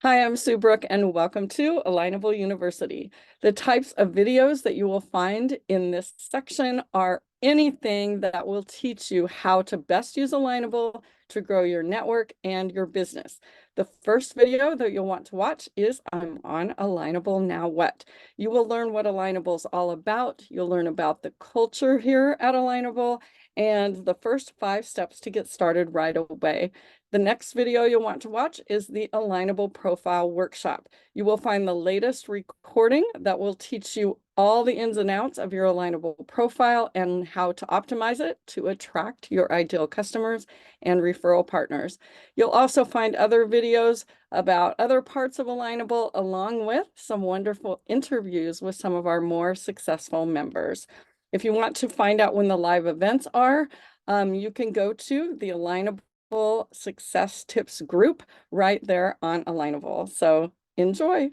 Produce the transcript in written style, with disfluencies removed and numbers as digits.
Hi, I'm Sue Brook, and welcome to Alignable University. The types of videos that you will find in this section are anything that will teach you how to best use Alignable to grow your network and your business. The first video that you'll want to watch is I'm on Alignable Now What? You will learn what Alignable is all about. You'll learn about the culture here at Alignable and the first 5 steps to get started right away. The next video you'll want to watch is the Alignable Profile Workshop. You will find the latest recording that will teach you all the ins and outs of your Alignable profile and how to optimize it to attract your ideal customers and referral partners. You'll also find other videos about other parts of Alignable, along with some wonderful interviews with some of our more successful members. If you want to find out when the live events are, you can go to the Alignable Success Tips group right there on Alignable. So enjoy.